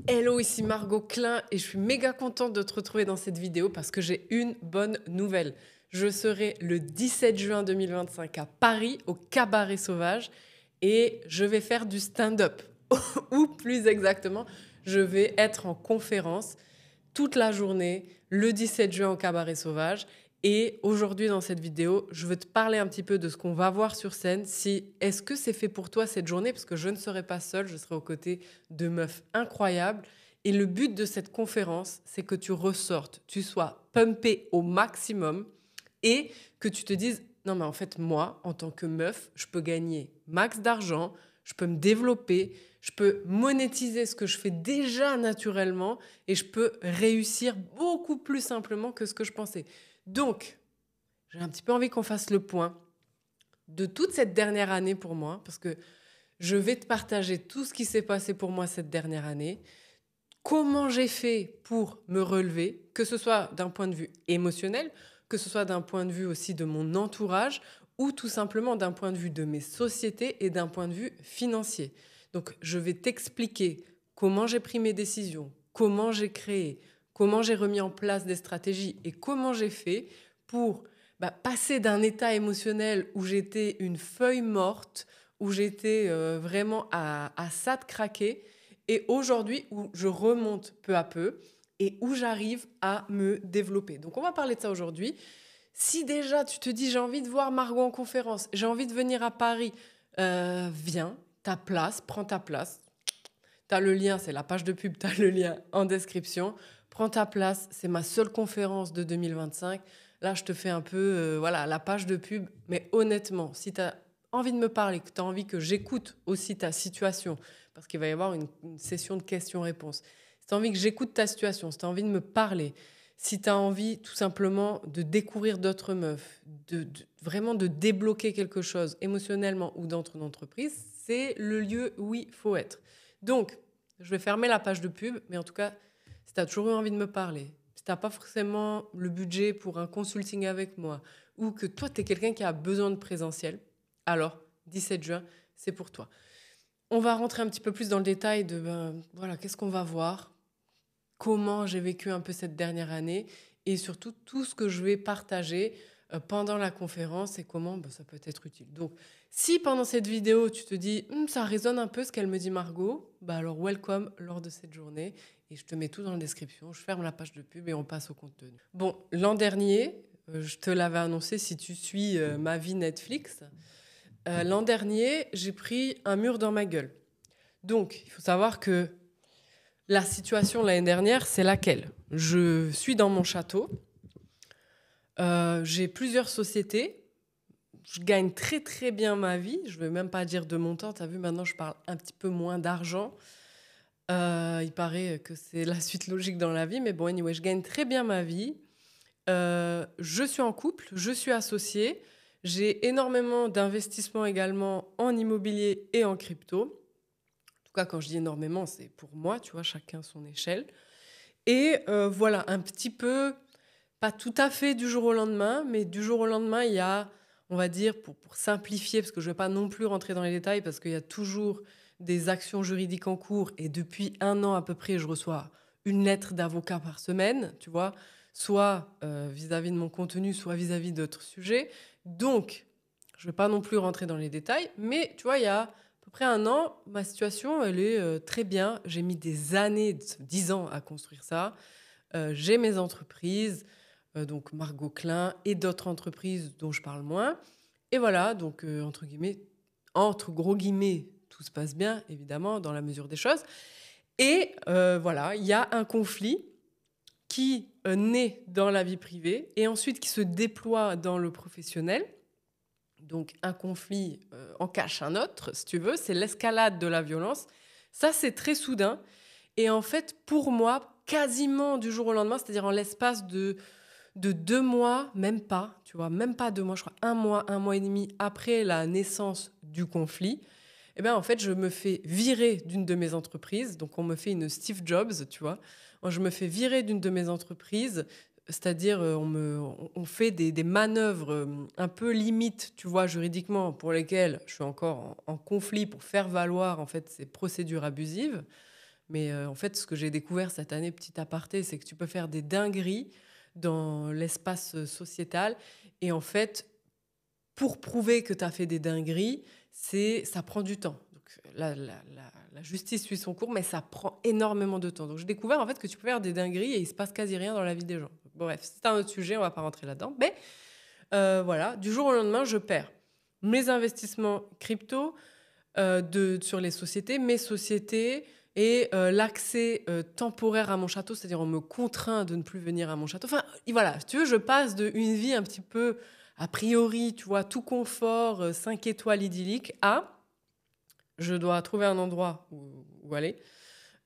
Hello, ici Margot Klein et je suis méga contente de te retrouver dans cette vidéo parce que j'ai une bonne nouvelle. Je serai le 17 juin 2025 à Paris au Cabaret Sauvage et je vais faire du stand-up. Ou plus exactement, je vais être en conférence toute la journée le 17 juin au Cabaret Sauvage. Et aujourd'hui, dans cette vidéo, je veux te parler un petit peu de ce qu'on va voir sur scène. Est-ce que c'est fait pour toi cette journée? Parce que je ne serai pas seule, je serai aux côtés de meufs incroyables. Et le but de cette conférence, c'est que tu ressortes, tu sois pumpé au maximum et que tu te dises, non mais en fait, moi, en tant que meuf, je peux gagner max d'argent, je peux me développer, je peux monétiser ce que je fais déjà naturellement et je peux réussir beaucoup plus simplement que ce que je pensais. Donc, j'ai un petit peu envie qu'on fasse le point de toute cette dernière année pour moi, parce que je vais te partager tout ce qui s'est passé pour moi cette dernière année, comment j'ai fait pour me relever, que ce soit d'un point de vue émotionnel, que ce soit d'un point de vue aussi de mon entourage, ou tout simplement d'un point de vue de mes sociétés et d'un point de vue financier. Donc, je vais t'expliquer comment j'ai pris mes décisions, comment j'ai créé, comment j'ai remis en place des stratégies et comment j'ai fait pour passer d'un état émotionnel où j'étais une feuille morte, où j'étais vraiment à ça de craquer, et aujourd'hui où je remonte peu à peu et où j'arrive à me développer. Donc on va parler de ça aujourd'hui. Si déjà tu te dis j'ai envie de voir Margot en conférence, j'ai envie de venir à Paris, viens, ta place, prends ta place. Tu as le lien, c'est la page de pub, tu as le lien en description. Prends ta place, c'est ma seule conférence de 2025. Là, je te fais un peu voilà, la page de pub. Mais honnêtement, si tu as envie de me parler, que tu as envie que j'écoute aussi ta situation, parce qu'il va y avoir une session de questions-réponses, si tu as envie que j'écoute ta situation, si tu as envie de me parler, si tu as envie tout simplement de découvrir d'autres meufs, vraiment de débloquer quelque chose émotionnellement ou dans ton entreprise, c'est le lieu où il faut être. Donc, je vais fermer la page de pub, mais en tout cas, si tu as toujours eu envie de me parler, si tu n'as pas forcément le budget pour un consulting avec moi, ou que toi, tu es quelqu'un qui a besoin de présentiel, alors 17 juin, c'est pour toi. On va rentrer un petit peu plus dans le détail de voilà, qu'est-ce qu'on va voir, comment j'ai vécu un peu cette dernière année et surtout tout ce que je vais partager pendant la conférence et comment ça peut être utile. Donc, si pendant cette vidéo, tu te dis ça résonne un peu ce qu'elle me dit Margot, alors welcome lors de cette journée et je te mets tout dans la description, je ferme la page de pub et on passe au contenu. Bon, l'an dernier, je te l'avais annoncé si tu suis ma vie Netflix, l'an dernier, j'ai pris un mur dans ma gueule. Donc, il faut savoir que la situation l'année dernière, c'est laquelle? Je suis dans mon château, j'ai plusieurs sociétés, je gagne très très bien ma vie, je ne vais même pas dire de montant, tu as vu maintenant je parle un petit peu moins d'argent, il paraît que c'est la suite logique dans la vie, mais bon anyway, je gagne très bien ma vie, je suis en couple, je suis associée, j'ai énormément d'investissements également en immobilier et en crypto. En tout cas, quand je dis énormément, c'est pour moi, tu vois, chacun son échelle. Et voilà, un petit peu, pas tout à fait du jour au lendemain, mais du jour au lendemain, il y a, on va dire, pour simplifier, parce que je ne vais pas non plus rentrer dans les détails, parce qu'il y a toujours des actions juridiques en cours, et depuis 1 an à peu près, je reçois une lettre d'avocat par semaine, tu vois, soit vis-à-vis de mon contenu, soit vis-à-vis d'autres sujets. Donc, je ne vais pas non plus rentrer dans les détails, mais tu vois, il y a à peu près 1 an, ma situation, elle est très bien. J'ai mis des années, 10 ans à construire ça. J'ai mes entreprises, donc Margot Klein et d'autres entreprises dont je parle moins. Et voilà, donc entre gros guillemets, tout se passe bien, évidemment, dans la mesure des choses. Et voilà, il y a un conflit qui naît dans la vie privée et ensuite qui se déploie dans le professionnel. Donc un conflit en cache un autre, si tu veux, c'est l'escalade de la violence. Ça, c'est très soudain. Et en fait, pour moi, quasiment du jour au lendemain, c'est-à-dire en l'espace de 2 mois, même pas, tu vois, même pas 2 mois, je crois 1 mois et demi après la naissance du conflit, eh bien, en fait, je me fais virer d'une de mes entreprises. Donc, on me fait une Steve Jobs, tu vois. Je me fais virer d'une de mes entreprises, c'est-à-dire on fait des manœuvres un peu limites, tu vois, juridiquement, pour lesquelles je suis encore en conflit pour faire valoir, en fait, ces procédures abusives. Mais en fait, ce que j'ai découvert cette année, petit aparté, c'est que tu peux faire des dingueries dans l'espace sociétal. Et en fait, pour prouver que tu as fait des dingueries, ça prend du temps. Donc, la justice suit son cours, mais ça prend énormément de temps. Donc, j'ai découvert en fait que tu peux faire des dingueries et il se passe quasi rien dans la vie des gens. Bref, c'est un autre sujet, on va pas rentrer là-dedans. Mais voilà, du jour au lendemain, je perds mes investissements crypto sur les sociétés, mes sociétés et l'accès temporaire à mon château, c'est-à-dire on me contraint de ne plus venir à mon château. Enfin, voilà, si tu veux, je passe d'une vie un petit peu, a priori, tu vois, tout confort, 5 étoiles idyllique, à je dois trouver un endroit où aller.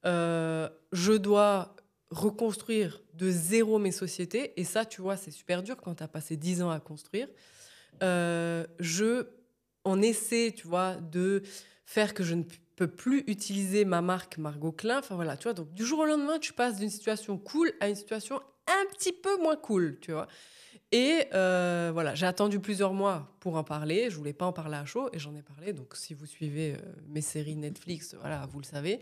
Je dois reconstruire de zéro mes sociétés. Et ça, tu vois, c'est super dur quand tu as passé 10 ans à construire. On essaie, tu vois, de faire que je ne peux plus utiliser ma marque Margot Klein. Enfin voilà, tu vois, donc du jour au lendemain, tu passes d'une situation cool à une situation un petit peu moins cool, tu vois. Et voilà, j'ai attendu plusieurs mois pour en parler. Je voulais pas en parler à chaud et j'en ai parlé. Donc si vous suivez mes séries Netflix, voilà, vous le savez.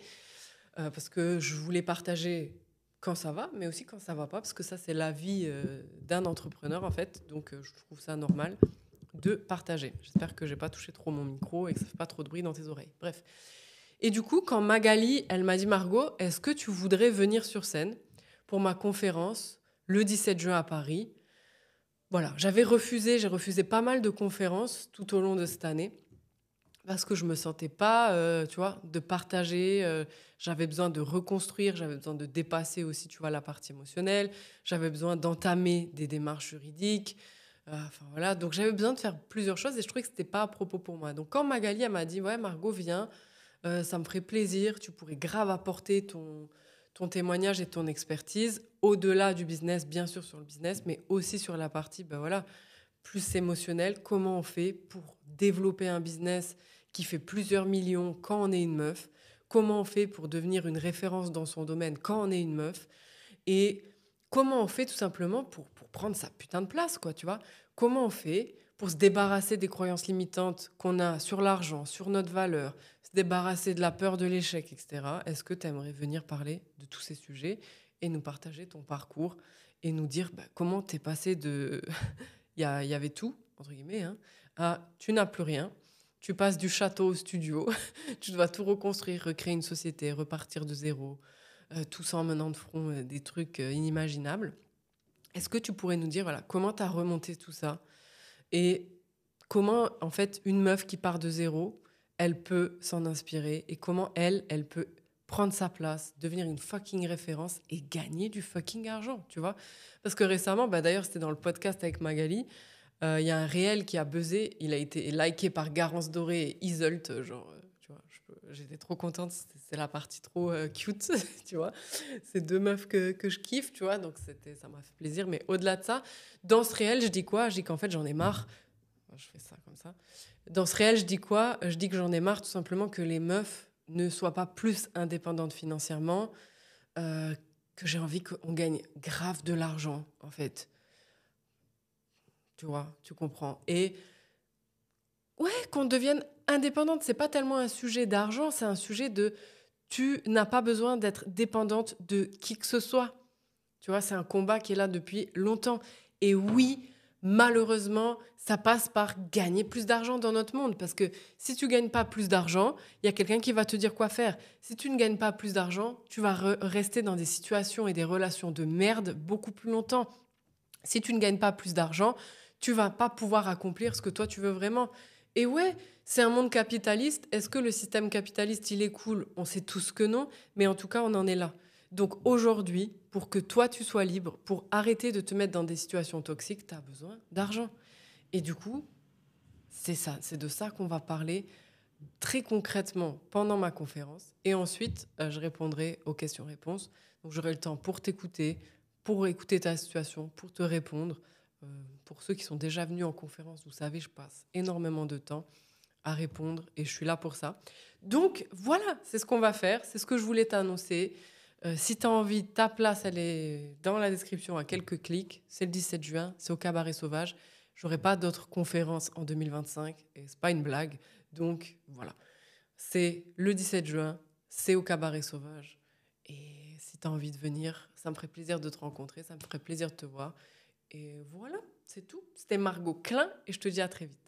Parce que je voulais partager quand ça va, mais aussi quand ça va pas, parce que ça, c'est la vie d'un entrepreneur, en fait. Donc je trouve ça normal de partager. J'espère que j'ai pas touché trop mon micro et que ça fait pas trop de bruit dans tes oreilles. Bref. Et du coup, quand Magali, elle m'a dit, Margot, est-ce que tu voudrais venir sur scène pour ma conférence le 17 juin à Paris? Voilà, j'ai refusé pas mal de conférences tout au long de cette année parce que je me sentais pas, tu vois, de partager. J'avais besoin de reconstruire, j'avais besoin de dépasser aussi, tu vois, la partie émotionnelle. J'avais besoin d'entamer des démarches juridiques. Enfin voilà, donc j'avais besoin de faire plusieurs choses et je trouvais que c'était pas à propos pour moi. Donc quand Magali elle m'a dit, ouais Margot viens, ça me ferait plaisir, tu pourrais grave apporter ton témoignage et ton expertise au-delà du business, bien sûr sur le business, mais aussi sur la partie, ben voilà, plus émotionnelle. Comment on fait pour développer un business qui fait plusieurs millions quand on est une meuf? Comment on fait pour devenir une référence dans son domaine quand on est une meuf? Et comment on fait tout simplement pour prendre sa putain de place, quoi, tu vois? Comment on fait pour se débarrasser des croyances limitantes qu'on a sur l'argent, sur notre valeur, se débarrasser de la peur de l'échec, etc. Est-ce que tu aimerais venir parler de tous ces sujets et nous partager ton parcours et nous dire bah, comment t'es passé de... Il y avait tout, entre guillemets, hein, à tu n'as plus rien, tu passes du château au studio, tu dois tout reconstruire, recréer une société, repartir de zéro, tout ça en menant de front des trucs inimaginables. Est-ce que tu pourrais nous dire voilà, comment tu as remonté tout ça et comment, en fait, une meuf qui part de zéro, elle peut s'en inspirer et comment elle peut prendre sa place, devenir une fucking référence et gagner du fucking argent, tu vois? Parce que récemment, bah d'ailleurs, c'était dans le podcast avec Magali, il y a un réel qui a buzzé, il a été liké par Garance Doré et Isolt, genre, tu vois, j'étais trop contente, c'est la partie trop cute, tu vois. C'est deux meufs que je kiffe, tu vois, donc ça m'a fait plaisir. Mais au-delà de ça, dans ce réel, je dis quoi? Je dis qu'en fait, j'en ai marre. Je fais ça comme ça. Dans ce réel, je dis quoi? Je dis que j'en ai marre tout simplement que les meufs ne soient pas plus indépendantes financièrement, euh, que j'ai envie qu'on gagne grave de l'argent, en fait. Tu vois, tu comprends. Et ouais, qu'on devienne indépendante, c'est pas tellement un sujet d'argent, c'est un sujet de tu n'as pas besoin d'être dépendante de qui que ce soit. Tu vois, c'est un combat qui est là depuis longtemps. Et oui, malheureusement, ça passe par gagner plus d'argent dans notre monde. Parce que si tu gagnes pas plus d'argent, il y a quelqu'un qui va te dire quoi faire. Si tu ne gagnes pas plus d'argent, tu vas rester dans des situations et des relations de merde beaucoup plus longtemps. Si tu ne gagnes pas plus d'argent, tu vas pas pouvoir accomplir ce que toi tu veux vraiment. Et ouais, c'est un monde capitaliste. Est-ce que le système capitaliste, il est cool? On sait tous que non, mais en tout cas, on en est là. Donc aujourd'hui, pour que toi tu sois libre, pour arrêter de te mettre dans des situations toxiques, tu as besoin d'argent. Et du coup, c'est ça, c'est de ça qu'on va parler très concrètement pendant ma conférence. Et ensuite, je répondrai aux questions-réponses. Donc j'aurai le temps pour t'écouter, pour écouter ta situation, pour te répondre. Pour ceux qui sont déjà venus en conférence, vous savez, je passe énormément de temps à répondre et je suis là pour ça. Donc voilà, c'est ce qu'on va faire, c'est ce que je voulais t'annoncer. Si tu as envie, ta place, elle est dans la description à quelques clics. C'est le 17 juin, c'est au Cabaret Sauvage. J'aurai pas d'autres conférences en 2025 et c'est pas une blague. Donc voilà, c'est le 17 juin, c'est au Cabaret Sauvage. Et si tu as envie de venir, ça me ferait plaisir de te rencontrer, ça me ferait plaisir de te voir. Et voilà, c'est tout. C'était Margot Klein et je te dis à très vite.